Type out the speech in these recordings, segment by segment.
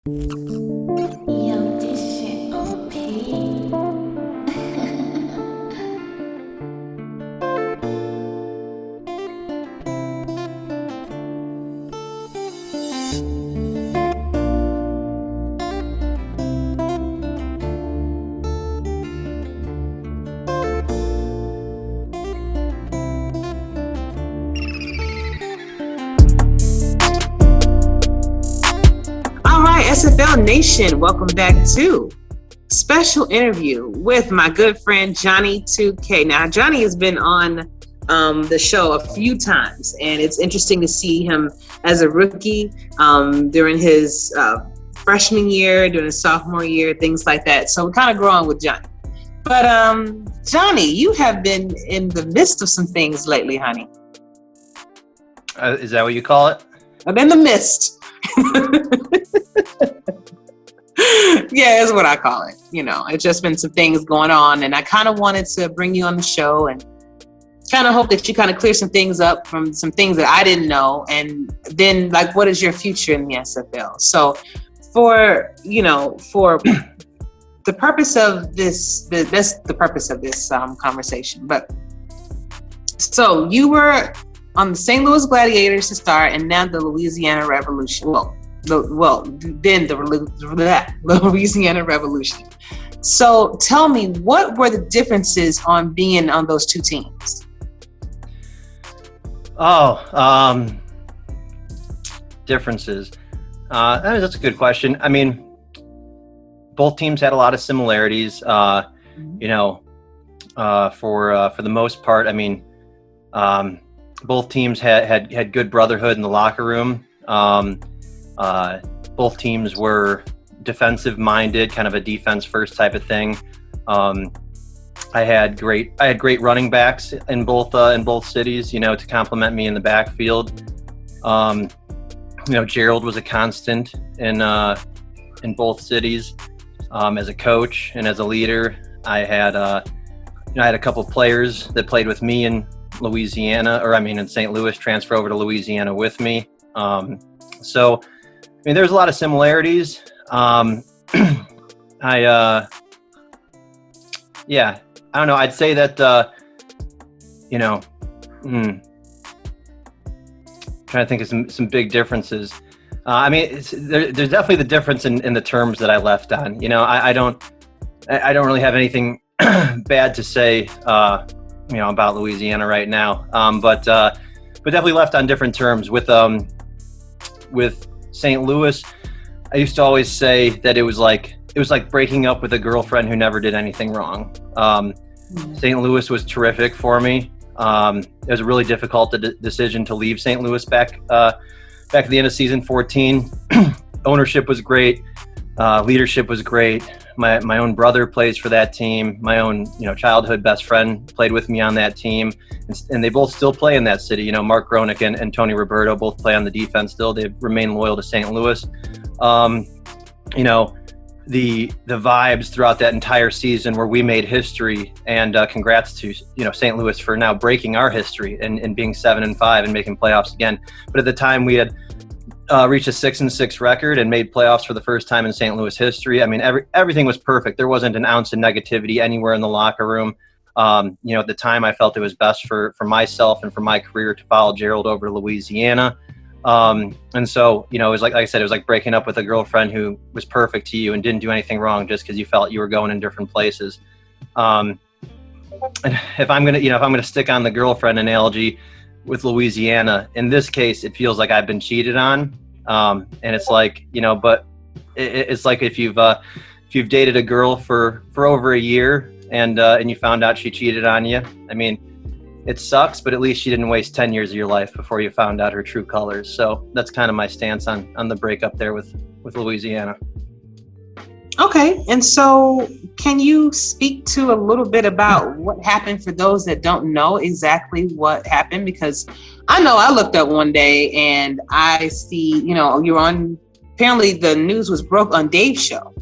Yo, this shit OP. All right, SFL Nation, welcome back to special interview with my good friend Jonny 2K. Now, Jonny has been on the show a few times, and it's interesting to see him as a rookie during his freshman year, during his sophomore year, things like that. So we're kind of growing with Jonny. But Jonny, you have been in the midst of some things lately, honey. Is that what you call it? I'm in the midst. Yeah, that's what I call it. You know, it's just been some things going on, and I kind of wanted to bring you on the show and kind of hope that you kind of clear some things up from some things that I didn't know, and then like, what is your future in the SFL? So for the purpose of that's the purpose of this conversation. But so you on the St. Louis Gladiators to start, and now the Louisiana Revolution. Then the Louisiana Revolution. So tell me, what were the differences on being on those two teams? Differences. That's a good question. I mean, both teams had a lot of similarities. For the most part, I mean, both teams had good brotherhood in the locker room. Both teams were defensive minded, kind of a defense first type of thing. I had great running backs in both cities, to complement me in the backfield. Gerald was a constant in both cities, as a coach and as a leader. I had a couple players that played with me in in St. Louis, transfer over to Louisiana with me. So, I mean, there's a lot of similarities. I don't know. I'd say that, trying to think of some big differences. I mean, there's definitely the difference in the terms that I left on. I don't really have anything bad to say, about Louisiana right now. But definitely left on different terms with St. Louis. I used to always say that it was like breaking up with a girlfriend who never did anything wrong. St. Louis was terrific for me. It was a really difficult decision to leave St. Louis back at the end of season 14. Ownership was great. Leadership was great. My own brother plays for that team. My own, childhood best friend played with me on that team, and they both still play in that city. Mark Gronick and Tony Roberto both play on the defense still. They remain loyal to St. Louis. The vibes throughout that entire season where we made history, and congrats to St. Louis for now breaking our history and being 7-5 and making playoffs again. But at the time we had reached a 6-6 record and made playoffs for the first time in St. Louis history. I mean, everything was perfect. There wasn't an ounce of negativity anywhere in the locker room. At the time I felt it was best for myself and for my career to follow Gerald over to Louisiana. And so, it was like I said, it was like breaking up with a girlfriend who was perfect to you and didn't do anything wrong just because you felt you were going in different places. And if I'm gonna stick on the girlfriend analogy with Louisiana, in this case, it feels like I've been cheated on. And it's like, but it's like if you've dated a girl for over a year and you found out she cheated on you. I mean, it sucks, but at least she didn't waste 10 years of your life before you found out her true colors. So that's kind of my stance on the breakup there with Louisiana. Okay, and so can you speak to a little bit about what happened for those that don't know exactly what happened? Because I know I looked up one day and I see, you're on, apparently the news was broke on Dave's show.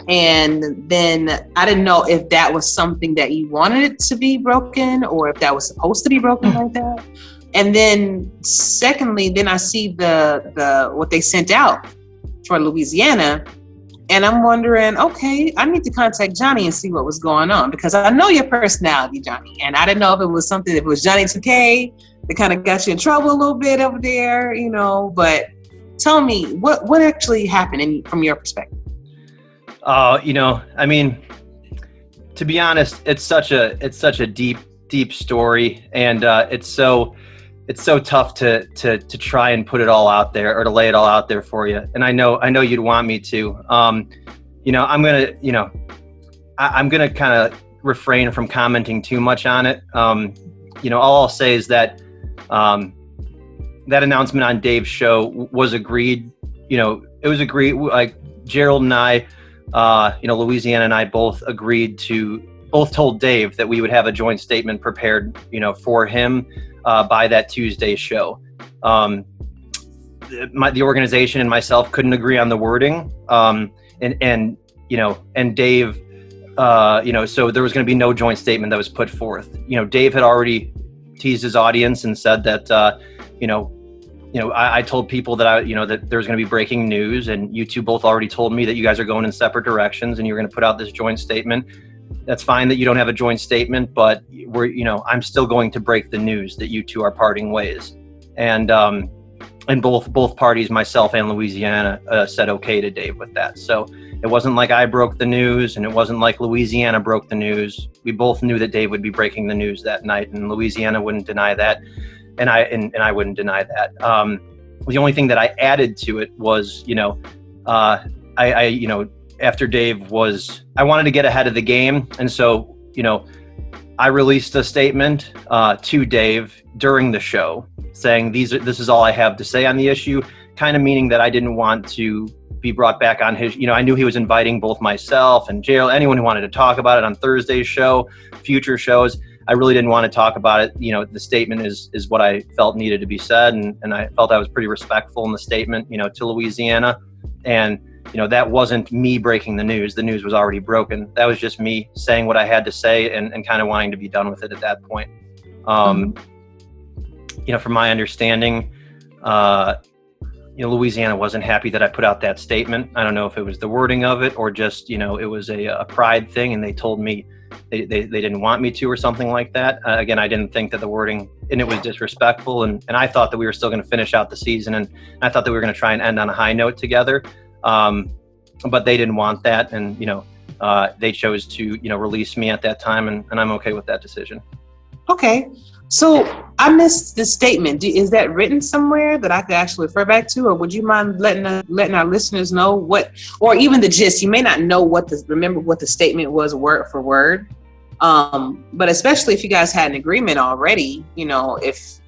And then I didn't know if that was something that you wanted it to be broken or if that was supposed to be broken like that. And then secondly, then I see the what they sent out for Louisiana. And I'm wondering, okay, I need to contact Jonny and see what was going on, because I know your personality, Jonny. And I didn't know if it was something, if it was J2K that kind of got you in trouble a little bit over there, but tell me what actually happened from your perspective. I mean, to be honest, it's such a deep story, and it's so tough to try and put it all out there or to lay it all out there for you. And I know you'd want me to. I'm gonna kind of refrain from commenting too much on it. All I'll say is that that announcement on Dave's show was agreed. It was agreed. Like Gerald and I, Louisiana and I both told Dave that we would have a joint statement prepared, for him by that Tuesday show. The organization and myself couldn't agree on the wording, and Dave, so there was going to be no joint statement that was put forth. Dave had already teased his audience and said that, I told people that that there's going to be breaking news, and you two both already told me that you guys are going in separate directions and you're going to put out this joint statement. That's fine that you don't have a joint statement, but I'm still going to break the news that you two are parting ways. And both parties, myself and Louisiana, said okay to Dave with that. So it wasn't like I broke the news, and it wasn't like Louisiana broke the news. We both knew that Dave would be breaking the news that night, and Louisiana wouldn't deny that. And I wouldn't deny that. The only thing that I added to it was, after Dave I wanted to get ahead of the game. And so, I released a statement to Dave during the show saying, this is all I have to say on the issue, kind of meaning that I didn't want to be brought back on his, I knew he was inviting both myself and Gerald, anyone who wanted to talk about it on Thursday's show, future shows. I really didn't want to talk about it. The statement is what I felt needed to be said. And I felt I was pretty respectful in the statement, to Louisiana. And, that wasn't me breaking the news. The news was already broken. That was just me saying what I had to say and kind of wanting to be done with it at that point. From my understanding, Louisiana wasn't happy that I put out that statement. I don't know if it was the wording of it or just, it was a pride thing, and they told me they didn't want me to or something like that. Again, I didn't think that the wording, and it was disrespectful, and I thought that we were still going to finish out the season, and I thought that we were going to try and end on a high note together. But they didn't want that, and they chose to release me at that time, and I'm okay with that decision. Okay. So I missed this statement. Is that written somewhere that I could actually refer back to, or would you mind letting our listeners know what, or even the gist? You may not know remember what the statement was word for word, but especially if you guys had an agreement already, if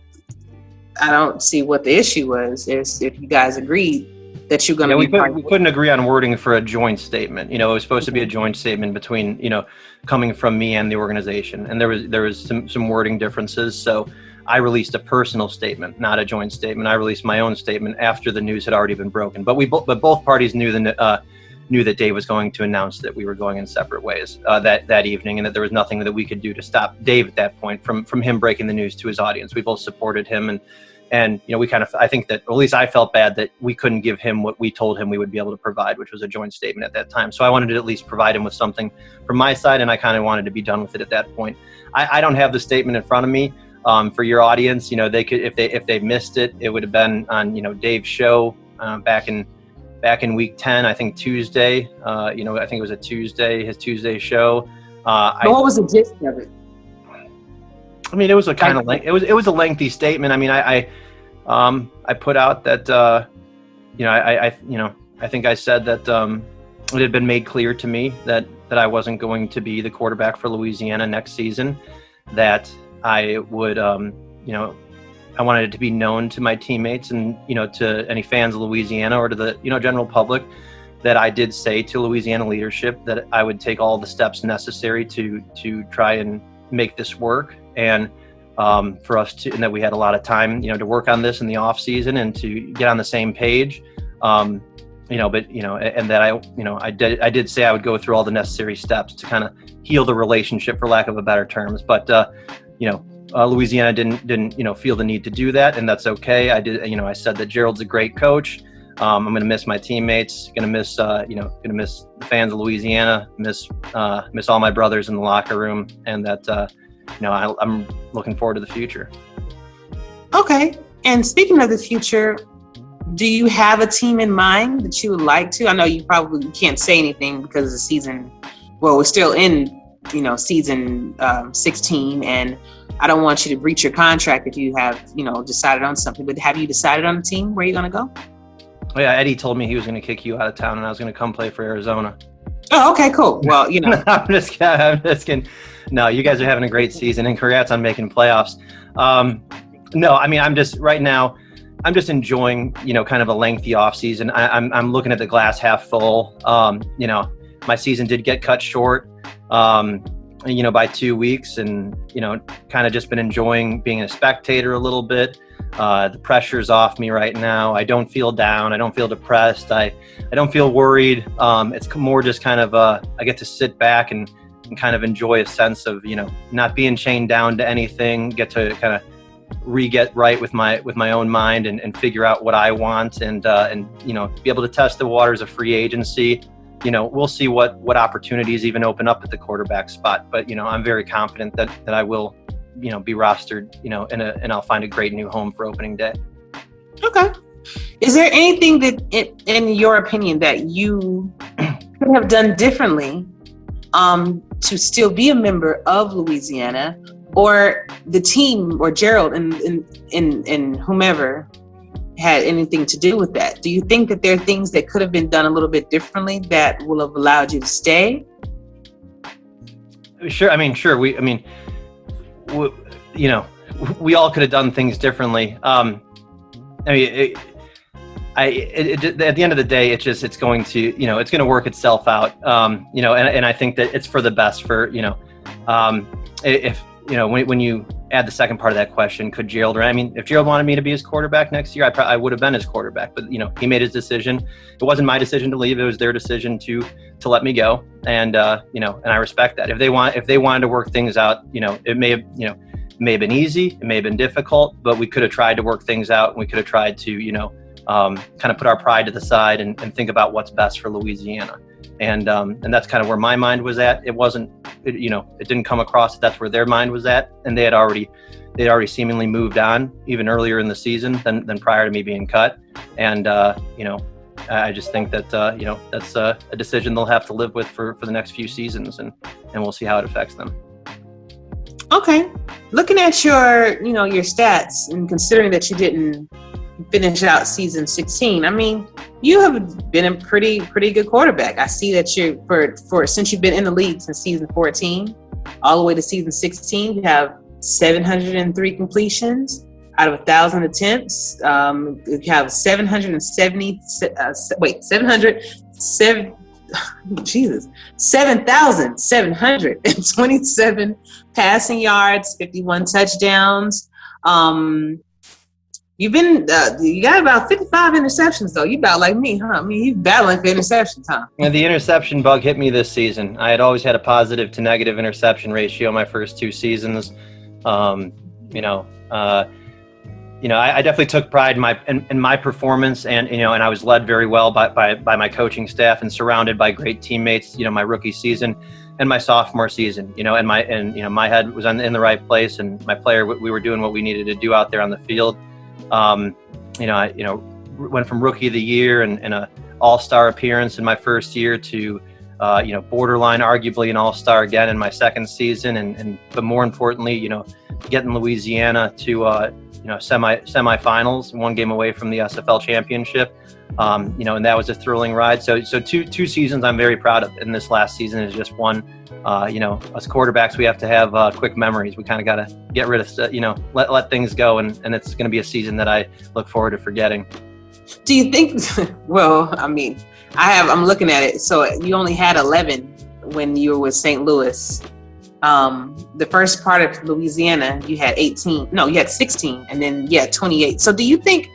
I don't see what the issue was, if you guys agreed that you're going to we couldn't agree on wording for a joint statement. It was supposed to be a joint statement between, coming from me and the organization. And there was some wording differences. So I released a personal statement, not a joint statement. I released my own statement after the news had already been broken. But both parties knew that Dave was going to announce that we were going in separate ways that evening, and that there was nothing that we could do to stop Dave at that point from him breaking the news to his audience. We both supported him, and we kind of, I think that, or at least I felt bad that we couldn't give him what we told him we would be able to provide, which was a joint statement at that time. So I wanted to at least provide him with something from my side, and I kind of wanted to be done with it at that point. I don't have the statement in front of me. For your audience, they could, if they missed it, it would have been on, Dave's show back in week 10, I think Tuesday. I think it was a Tuesday, his Tuesday show. What was the gist of it? I mean, it was a kind of it was a lengthy statement. I mean, I put out that I think I said that it had been made clear to me that I wasn't going to be the quarterback for Louisiana next season. That I would I wanted it to be known to my teammates and to any fans of Louisiana or to the general public that I did say to Louisiana leadership that I would take all the steps necessary to try and make this work. And for us to, and that we had a lot of time, to work on this in the off season and to get on the same page, and that I did say I would go through all the necessary steps to kind of heal the relationship, for lack of a better terms. But Louisiana didn't feel the need to do that, and that's okay. I said that Gerald's a great coach. I'm going to miss my teammates, going to miss going to miss the fans of Louisiana, miss all my brothers in the locker room, and that I'm looking forward to the future. Okay. And speaking of the future, do you have a team in mind that you would like to? I know you probably can't say anything because of the season. Well, we're still in, season 16, and I don't want you to breach your contract if you have, decided on something. But have you decided on a team where you're going to go? Oh, yeah, Eddie told me he was going to kick you out of town, and I was going to come play for Arizona. Oh, okay, cool. Well, I'm just kidding. No, you guys are having a great season, and congrats on making playoffs. No, I mean, I'm just enjoying, kind of a lengthy off season. I'm looking at the glass half full. My season did get cut short, by 2 weeks, and, kind of just been enjoying being a spectator a little bit. The pressure's off me right now. I don't feel down. I don't feel depressed. I don't feel worried. It's more just kind of, I get to sit back and kind of enjoy a sense of, not being chained down to anything, get to kind of re-get right with my own mind and figure out what I want and be able to test the waters of free agency. We'll see what opportunities even open up at the quarterback spot, but I'm very confident that I will be rostered and I'll find a great new home for opening day. Okay. Is there anything that in your opinion that you could have done differently to still be a member of Louisiana, or the team, or Gerald and whomever had anything to do with that? Do you think that there are things that could have been done a little bit differently that will have allowed you to stay? Sure. We all could have done things differently. At the end of the day, it's going to, it's going to work itself out. And I think that it's for the best for, if, when you add the second part of that question, could Gerald, if Gerald wanted me to be his quarterback next year, I would have been his quarterback, but he made his decision. It wasn't my decision to leave. It was their decision to let me go. And, and I respect that. If they wanted to work things out, it may have been easy. It may have been difficult, but we could have tried to work things out, and we could have tried to, kind of put our pride to the side and think about what's best for Louisiana. And that's kind of where my mind was at. It wasn't, it didn't come across that that's where their mind was at. And they'd already seemingly moved on even earlier in the season than prior to me being cut. And, I just think that, that's a decision they'll have to live with for the next few seasons, and we'll see how it affects them. Okay. Looking at your stats, and considering that you didn't finish out season 16, you have been a pretty good quarterback. I see that you since you've been in the league since season 14 all the way to season 16, you have 703 completions out of 1,000 attempts. You have 7,727 passing yards, 51 touchdowns. You got about 55 interceptions, though. You about like me, huh? You battling for interceptions, huh? Yeah, the interception bug hit me this season. I had always had a positive to negative interception ratio my first 2 seasons. I definitely took pride in my performance, and I was led very well by my coaching staff and surrounded by great teammates. My rookie season and my sophomore season. My head was in the right place, and my player, we were doing what we needed to do out there on the field. I went from rookie of the year and an all-star appearance in my first year to borderline arguably an all-star again in my second season, but more importantly, getting Louisiana to semifinals, 1 game away from the SFL championship, and that was a thrilling ride. So two seasons I'm very proud of, and this last season is just one. Us quarterbacks, we have to have quick memories. We kind of got to get rid of, let things go, and it's going to be a season that I look forward to forgetting. Do you think? Well, I'm looking at it. So you only had 11 when you were with St. Louis. The first part of Louisiana, you had 18. No, you had 16, and then 28. So do you think,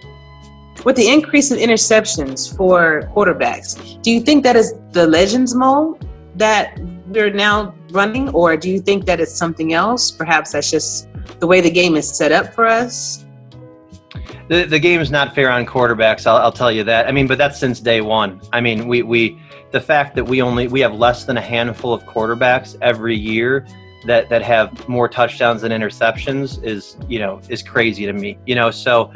with the increase in interceptions for quarterbacks, do you think that is the Legends mode that we're now running, or do you think that it's something else? Perhaps that's just the way the game is set up for us. The game is not fair on quarterbacks. I'll tell you that. I mean, but that's since day one. I mean, the fact that we have less than a handful of quarterbacks every year that have more touchdowns than interceptions is crazy to me. So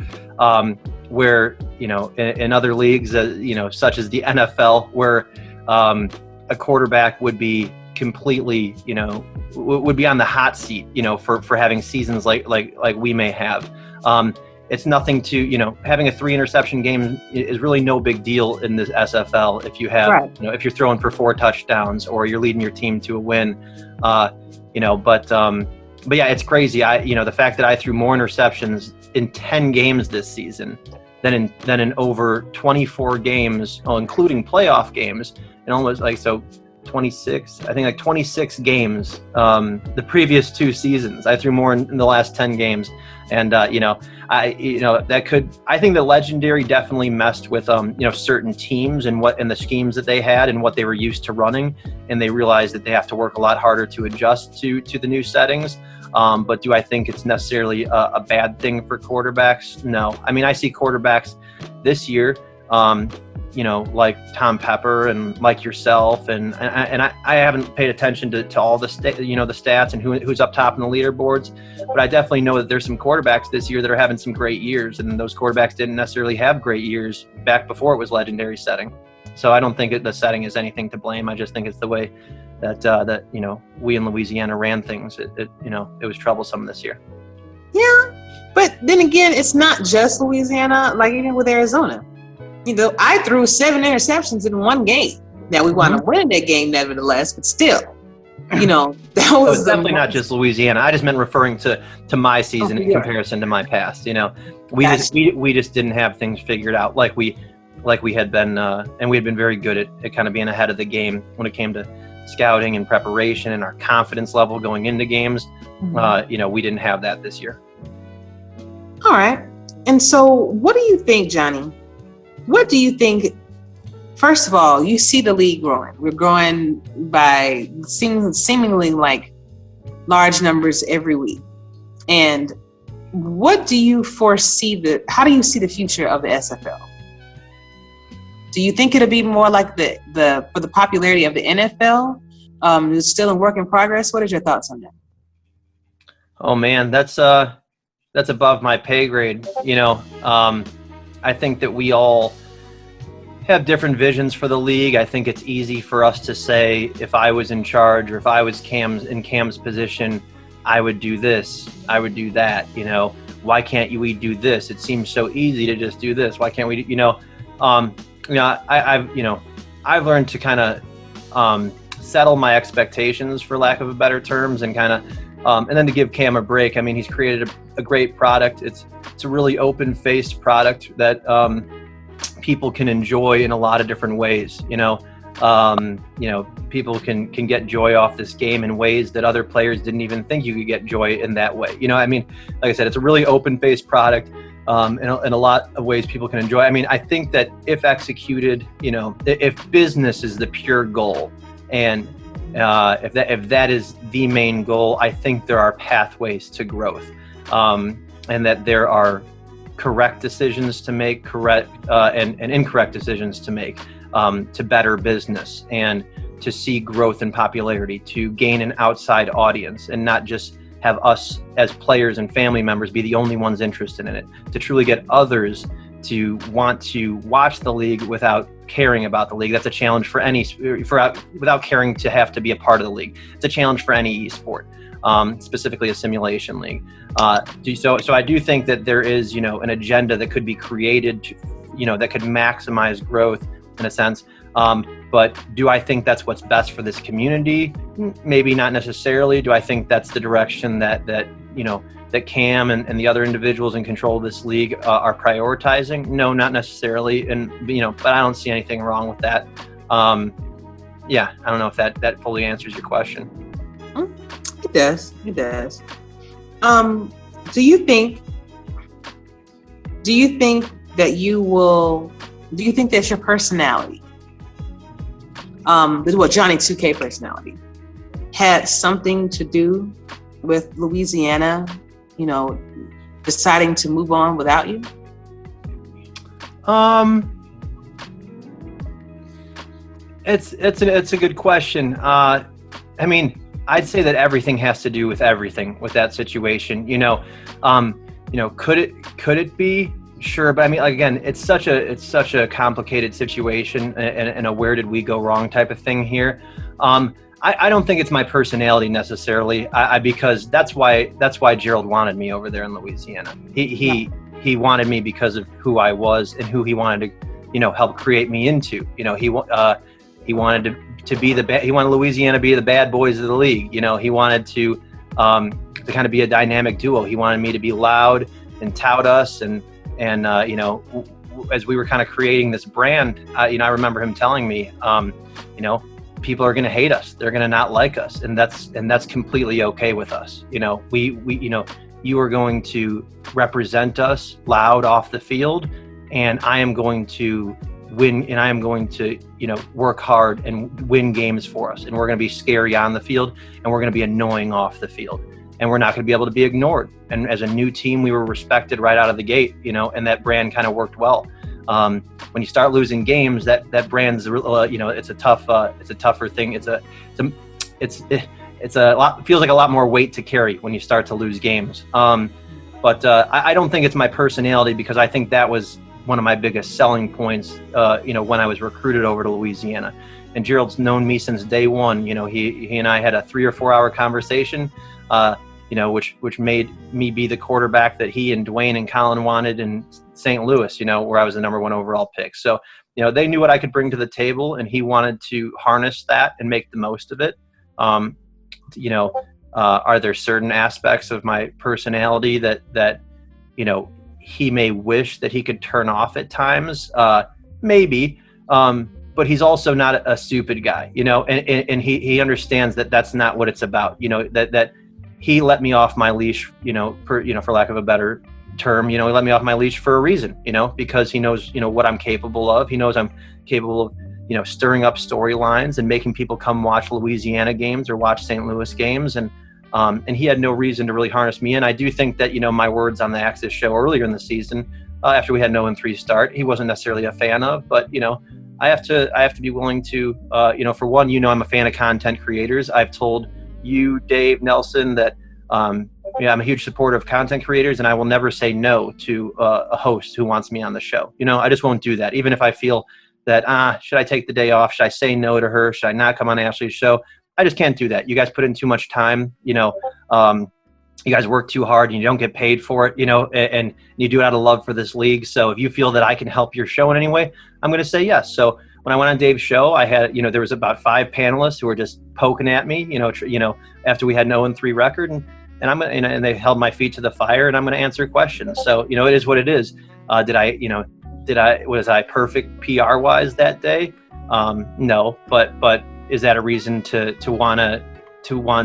where in other leagues, such as the NFL, where a quarterback would be completely would be on the hot seat for having seasons like we may have. It's nothing to, having a 3 interception game is really no big deal in this SFL if you have, Right. if you're throwing for 4 touchdowns or you're leading your team to a win, but yeah, it's crazy. The fact that I threw more interceptions in 10 games this season than in over 24 games, including playoff games, and almost 26, I think 26 games the previous 2 seasons. I threw more in the last 10 games, and I think the Legendary definitely messed with certain teams and the schemes that they had and what they were used to running, and they realized that they have to work a lot harder to adjust to the new settings. But do I think it's necessarily a bad thing for quarterbacks? No. I mean, I see quarterbacks this year, like Tom Pepper and like yourself, and I haven't paid attention to all the the stats and who's up top in the leaderboards, but I definitely know that there's some quarterbacks this year that are having some great years, and those quarterbacks didn't necessarily have great years back before it was Legendary setting. So I don't think the setting is anything to blame. I just think it's the way that we in Louisiana ran things. It was troublesome this year. Yeah, but then again, it's not just Louisiana. Like even with Arizona, I threw 7 interceptions in one game. Now we wound up winning that game, nevertheless, but still, that was definitely not just Louisiana. I just meant referring to my season in comparison to my past. We just didn't have things figured out like we had been, and we had been very good at kind of being ahead of the game when it came to scouting and preparation and our confidence level going into games. We didn't have that this year. All right. And so what do you think, Jonny? What do you think? First of all, you see the league growing. We're growing by seemingly like large numbers every week. And what do you foresee how do you see the future of the SFL? Do you think it'll be more like for the popularity of the NFL? It's still in work in progress. What is your thoughts on that? Oh man, that's above my pay grade. I think that we all have different visions for the league. I think it's easy for us to say, if I was in charge or if I was in Cam's position, I would do this, I would do that. Why can't we do this? It seems so easy to just do this. Why can't we I've learned to kind of settle my expectations, for lack of a better terms, and kind of and then to give Cam a break. I mean, he's created a great product. It's a really open-faced product that people can enjoy in a lot of different ways. People can get joy off this game in ways that other players didn't even think you could get joy in that way. I mean, like I said, it's a really open-faced product. In a lot of ways people can enjoy. I mean, I think that if executed, if business is the pure goal, and if that is the main goal, I think there are pathways to growth, and that there are correct decisions to make, and incorrect decisions to make, to better business and to see growth and popularity, to gain an outside audience, and not just have us as players and family members be the only ones interested in it, to truly get others to want to watch the league without caring about the league. That's a challenge for without caring to have to be a part of the league. It's a challenge for any esport, specifically a simulation league. So I do think that there is, an agenda that could be created to, that could maximize growth in a sense. But do I think that's what's best for this community? Maybe not necessarily. Do I think that's the direction that Cam and the other individuals in control of this league are prioritizing? No, not necessarily. And but I don't see anything wrong with that. I don't know if that fully answers your question. It does. It does. Do you think that you will? Do you think that your personality, Johnny 2K personality, had something to do with Louisiana, deciding to move on without you? It's a good question. I mean, I'd say that everything has to do with everything with that situation. Could it be? Sure, but I mean, again, it's such a complicated situation and a where did we go wrong type of thing here. I don't think it's my personality necessarily, because that's why Gerald wanted me over there in Louisiana. He wanted me because of who I was and who he wanted to, help create me into. He wanted to be he wanted Louisiana to be the bad boys of the league. He wanted to kind of be a dynamic duo. He wanted me to be loud and tout us and as we were kind of creating this brand, I remember him telling me, people are going to hate us. They're going to not like us. And that's completely okay with us. You are going to represent us loud off the field, and I am going to win, and I am going to, work hard and win games for us. And we're going to be scary on the field, and we're going to be annoying off the field. And we're not going to be able to be ignored. And as a new team, we were respected right out of the gate, and that brand kind of worked well. When you start losing games, that brand's, it's a tougher thing. It's a lot, feels like a lot more weight to carry when you start to lose games. But I don't think it's my personality, because I think that was one of my biggest selling points, when I was recruited over to Louisiana. And Gerald's known me since day one. He and I had a 3 or 4 hour conversation, which made me be the quarterback that he and Dwayne and Colin wanted in St. Louis, where I was the number 1 overall pick. So, they knew what I could bring to the table, and he wanted to harness that and make the most of it. Are there certain aspects of my personality that he may wish that he could turn off at times? Maybe. But he's also not a stupid guy, and he understands that that's not what it's about, that he let me off my leash, for lack of a better term, he let me off my leash for a reason, because he knows, what I'm capable of. He knows I'm capable of, stirring up storylines and making people come watch Louisiana games or watch St. Louis games. And he had no reason to really harness me in. I do think that, my words on the Axis show earlier in the season, after we had an 0-3 start, he wasn't necessarily a fan of, but, I have to be willing to, for one, I'm a fan of content creators. I've told you, Dave, Nelson, that I'm a huge supporter of content creators, and I will never say no to a host who wants me on the show. I just won't do that. Even if I feel that, should I take the day off? Should I say no to her? Should I not come on Ashley's show? I just can't do that. You guys put in too much time, you guys work too hard and you don't get paid for it, and you do it out of love for this league. So if you feel that I can help your show in any way, I'm going to say yes. So when I went on Dave's show, I had, there was about 5 panelists who were just poking at me, after we had an 0-3 record, and and they held my feet to the fire, and I'm going to answer questions. So, it is what it is. Was I perfect PR wise that day? No, but is that a reason to want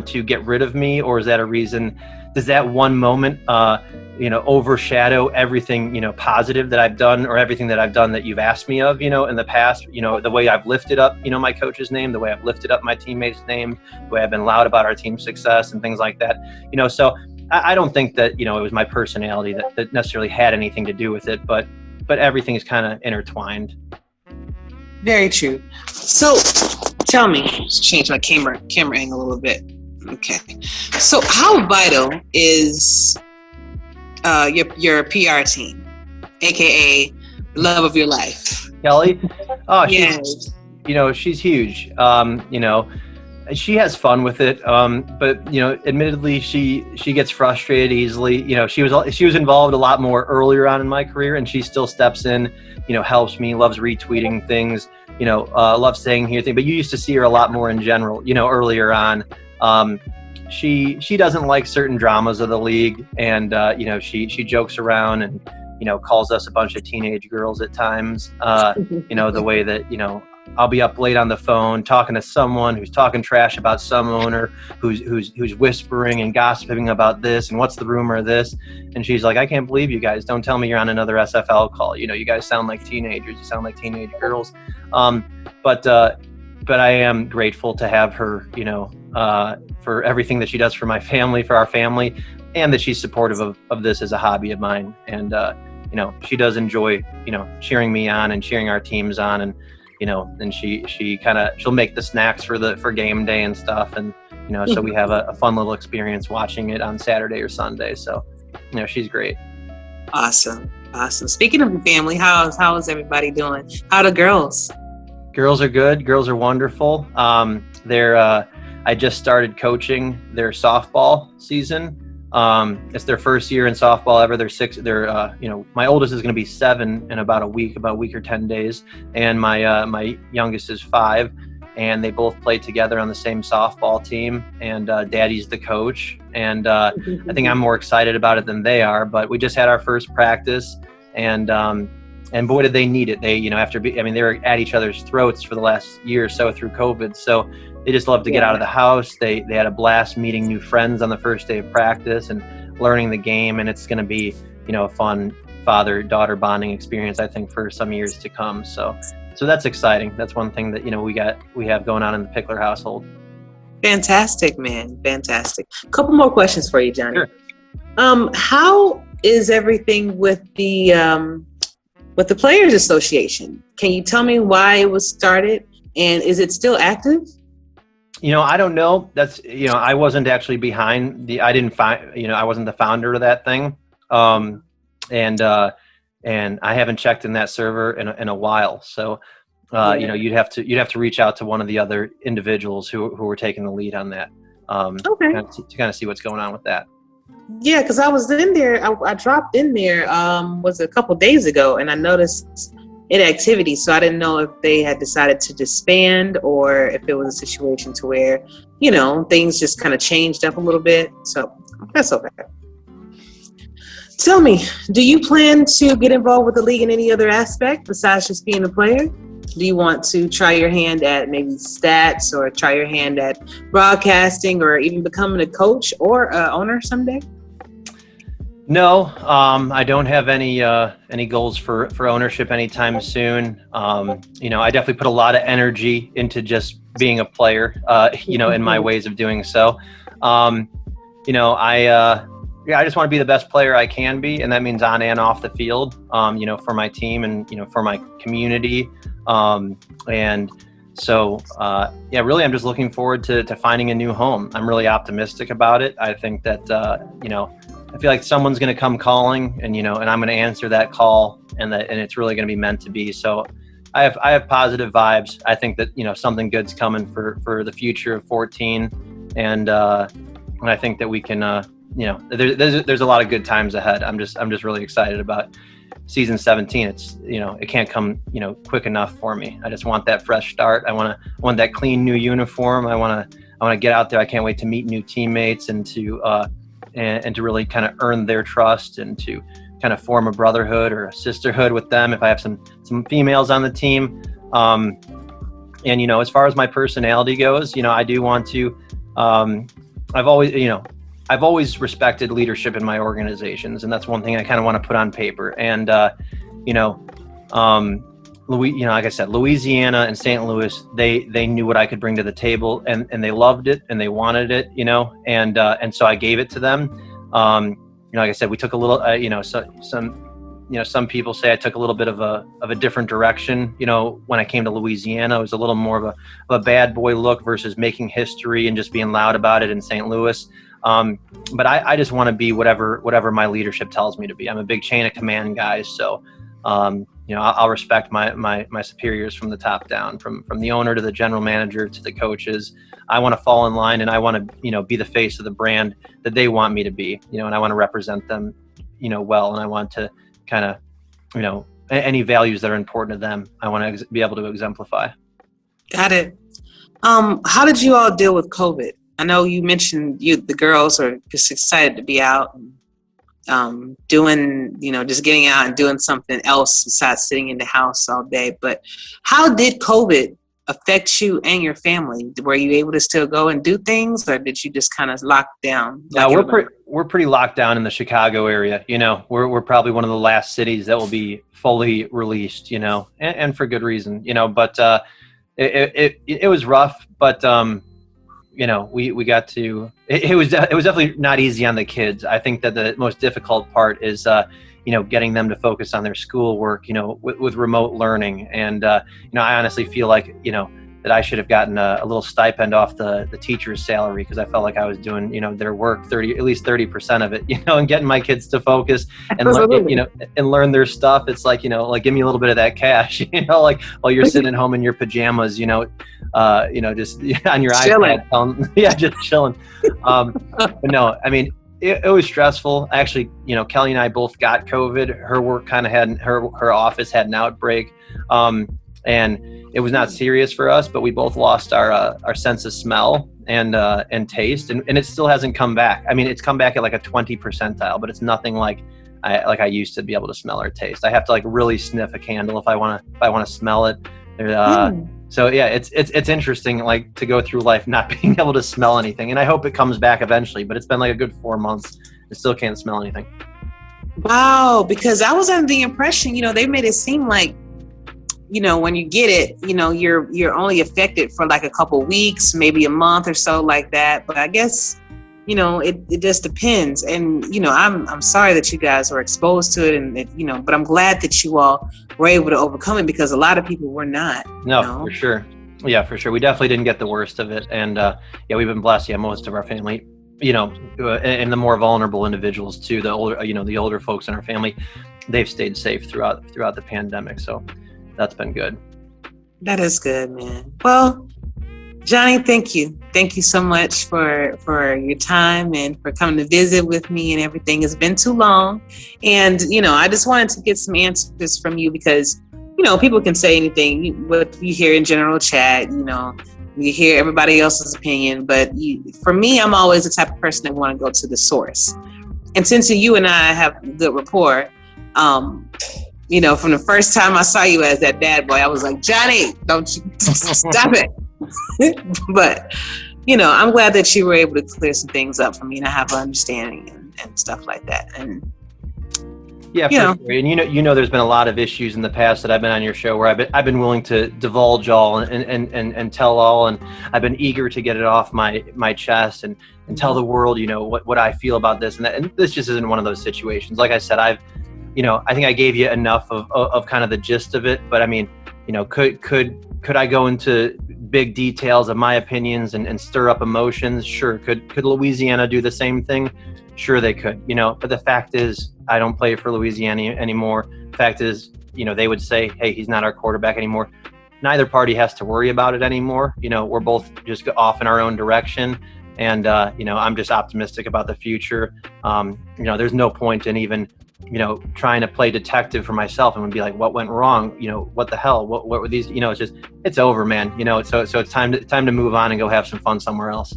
to get rid of me, or is that a reason? Does that one moment, overshadow everything, positive that I've done, or everything that I've done that you've asked me of, in the past, the way I've lifted up, my coach's name, the way I've lifted up my teammates' name, the way I've been loud about our team's success and things like that, so I don't think that, it was my personality that necessarily had anything to do with it, but everything is kind of intertwined. Very true. So tell me, let's change my camera angle a little bit. Okay. So how vital is your PR team, aka love of your life? Kelly? Oh, yes. She's huge. She has fun with it. But admittedly, she gets frustrated easily. She was involved a lot more earlier on in my career, and she still steps in, helps me, loves retweeting things, loves saying here things. But you used to see her a lot more in general, earlier on. She doesn't like certain dramas of the league, and she jokes around and calls us a bunch of teenage girls at times. The way that I'll be up late on the phone talking to someone who's talking trash about some owner who's whispering and gossiping about this and what's the rumor of this, and she's like, I can't believe you guys. Don't tell me you're on another SFL call. You guys sound like teenagers. You sound like teenage girls. But I am grateful to have her, for everything that she does for my family, for our family, and that she's supportive of this as a hobby of mine. And, she does enjoy, cheering me on and cheering our teams on, and and she'll make the snacks for game day and stuff, and so we have a fun little experience watching it on Saturday or Sunday. So she's great. Awesome. Speaking of the family, how is everybody doing? How are the girls? Girls are good. Girls are wonderful. I just started coaching their softball season. It's their first year in softball ever. My oldest is going to be 7 in about a week or 10 days. And my youngest is 5, and they both play together on the same softball team, and daddy's the coach. And I think I'm more excited about it than they are, but we just had our first practice, and boy, did they need it. They, they were at each other's throats for the last year or so through COVID. So they just love to get out of the house. They had a blast meeting new friends on the first day of practice and learning the game. And it's going to be, a fun father-daughter bonding experience, I think, for some years to come. So that's exciting. That's one thing that, we have going on in the Pichler household. Fantastic, man. Fantastic. A couple more questions for you, Jonny. Sure. How is everything with the Players Association? Can you tell me why it was started, and is it still active? I don't know. That's, I wasn't actually behind I wasn't the founder of that thing. And I haven't checked in that server in a while. So, you'd have to reach out to one of the other individuals who were taking the lead on that. Okay. To kind of see what's going on with that. Yeah, because I was in there. I dropped in there, was a couple days ago, and I noticed inactivity. So I didn't know if they had decided to disband or if it was a situation to where, things just kind of changed up a little bit. So that's okay. Tell me, do you plan to get involved with the league in any other aspect besides just being a player? Do you want to try your hand at maybe stats, or try your hand at broadcasting, or even becoming a coach or an owner someday? No, I don't have any goals for ownership anytime soon. I definitely put a lot of energy into just being a player, in my ways of doing so. I just want to be the best player I can be, and that means on and off the field, for my team and, for my community. And so, really, I'm just looking forward to finding a new home. I'm really optimistic about it. I think that, I feel like someone's going to come calling, and, and I'm going to answer that call, and it's really going to be meant to be. So I have positive vibes. I think that, something good's coming for the future of 14. And I think that we can, there's a lot of good times ahead. I'm just really excited about season 17. It's, it can't come, quick enough for me. I just want that fresh start. I want that clean new uniform. I want to get out there. I can't wait to meet new teammates and to really kind of earn their trust, and to kind of form a brotherhood or a sisterhood with them if I have some females on the team. And, as far as my personality goes, I do want to, I've always respected leadership in my organizations, and that's one thing I kind of want to put on paper. And, like I said, Louisiana and St. Louis, they knew what I could bring to the table, and they loved it and they wanted it, and so I gave it to them. Like I said, we took a little, some people say I took a little bit of a different direction. When I came to Louisiana, it was a little more of a bad boy look versus making history and just being loud about it in St. Louis. But I just want to be whatever my leadership tells me to be. I'm a big chain of command guy, so I'll respect my superiors from the top down, from the owner to the general manager to the coaches. I want to fall in line, and I want to be the face of the brand that they want me to be, and I want to represent them well, and I want to kind of any values that are important to them, I want to be able to exemplify. Got it. How did you all deal with COVID? I know you mentioned the girls are just excited to be out and doing, just getting out and doing something else besides sitting in the house all day. But how did COVID affect you and your family? Were you able to still go and do things, or did you just kind of lock down? Yeah, we're pretty locked down in the Chicago area. We're probably one of the last cities that will be fully released, and for good reason, but it was rough, but we got to, it was definitely not easy on the kids. I think that the most difficult part is getting them to focus on their schoolwork, with remote learning. And, I honestly feel like, that I should have gotten a little stipend off the teacher's salary, because I felt like I was doing, their work at least 30% of it, and getting my kids to focus and learn, and learn their stuff. It's like, like give me a little bit of that cash, like while you're sitting at home in your pajamas, just on your chilling. iPad, just chilling. But no, I mean, it was stressful. Actually, Kelly and I both got COVID. Her work kind of her office had an outbreak. And it was not serious for us, but we both lost our sense of smell and taste, and it still hasn't come back. I mean, it's come back at like a 20 percentile, but it's nothing like I used to be able to smell or taste. I have to like really sniff a candle if I want to smell it. So yeah, it's interesting, like, to go through life not being able to smell anything, and I hope it comes back eventually. But it's been like a good 4 months. I still can't smell anything. Wow, because I was under the impression, they made it seem like, when you get it, you're only affected for like a couple weeks, maybe a month or so, like that. But I guess, it just depends. And, I'm sorry that you guys were exposed to it, and but I'm glad that you all were able to overcome it, because a lot of people were not. No, for sure. Yeah, for sure. We definitely didn't get the worst of it. And we've been blessed. Yeah, most of our family, and the more vulnerable individuals too, the older folks in our family, they've stayed safe throughout the pandemic. So that's been good. That is good, man. Well, Jonny, thank you. Thank you so much for your time and for coming to visit with me and everything. It's been too long. And, I just wanted to get some answers from you, because, people can say anything, what you hear in general chat, you hear everybody else's opinion. But for me, I'm always the type of person that want to go to the source. And since you and I have good rapport, from the first time I saw you as that dad boy, I was like, Jonny, don't you stop it. But, I'm glad that you were able to clear some things up for me, and I have an understanding and stuff like that. And yeah, for sure. And there's been a lot of issues in the past that I've been on your show where I've been willing to divulge all and tell all, and I've been eager to get it off my chest and tell the world, what I feel about this and that. And this just isn't one of those situations. Like I said, I think I gave you enough of kind of the gist of it, but I mean, could I go into big details of my opinions and stir up emotions? Sure. Could Louisiana do the same thing? Sure, they could, but the fact is, I don't play for Louisiana anymore. The fact is, they would say, hey, he's not our quarterback anymore. Neither party has to worry about it anymore. We're both just off in our own direction. And, I'm just optimistic about the future. There's no point in even, trying to play detective for myself and be like, what went wrong? What the hell? What were these? It's over, man. So it's time to move on and go have some fun somewhere else.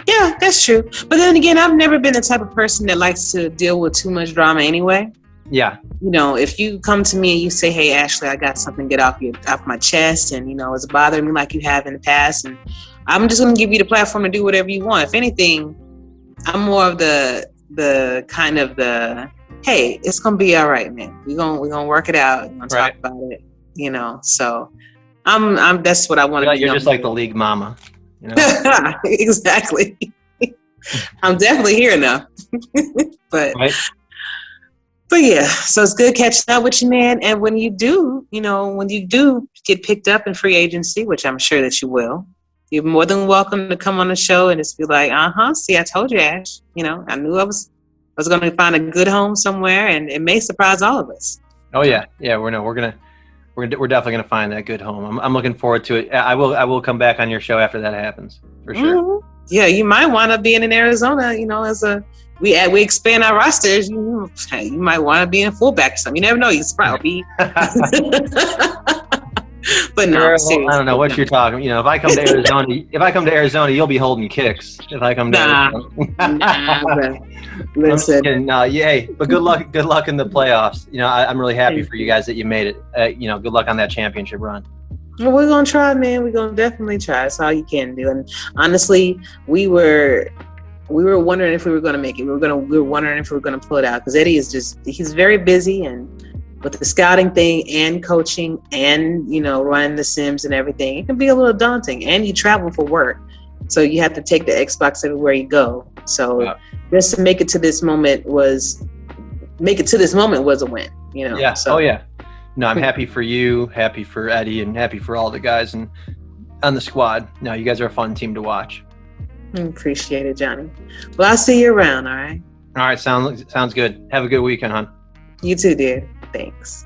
Yeah, that's true. But then again, I've never been the type of person that likes to deal with too much drama anyway. Yeah. If you come to me and you say, hey, Ashley, I got something to get off my chest, and, it's bothering me like you have in the past, and I'm just going to give you the platform to do whatever you want. If anything, I'm more of the kind of the, hey, it's going to be all right, man. We're going to work it out. We're going to talk about it, so I'm that's what I want to be. You're just like the league mama. Exactly. I'm definitely here now. But yeah, so it's good catching up with you, man. And when you do get picked up in free agency, which I'm sure that you will, you're more than welcome to come on the show and just be like, see, I told you, Ash. I knew I was going to find a good home somewhere, and it may surprise all of us. Oh yeah, we're definitely going to find that good home. I'm looking forward to it. I will come back on your show after that happens, for sure. Mm-hmm. Yeah, you might wind up being in Arizona, as we expand our rosters. You might want to be in fullback or something. You never know. You probably be. But no, well, I don't know what you're talking. If I come to Arizona, you'll be holding kicks. If I come to Arizona. Listen. Yay! But good luck in the playoffs. I'm really happy for you guys that you made it. Good luck on that championship run. Well, we're gonna try, man. We're gonna definitely try. That's all you can do. And honestly, we were wondering if we were gonna make it. We were wondering if we were gonna pull it out, because Eddie he's very busy, and with the scouting thing and coaching and running the Sims and everything, it can be a little daunting. And you travel for work, so you have to take the Xbox everywhere you go. So just to make it to this moment was make it to this moment was a win, you know? Yeah. So. Oh, yeah. No, I'm happy for you, happy for Eddie, and happy for all the guys and on the squad. No, you guys are a fun team to watch. Appreciate it, Johnny. Well, I'll see you around, all right? All right. Sounds good. Have a good weekend, hon. You too, dear. Thanks.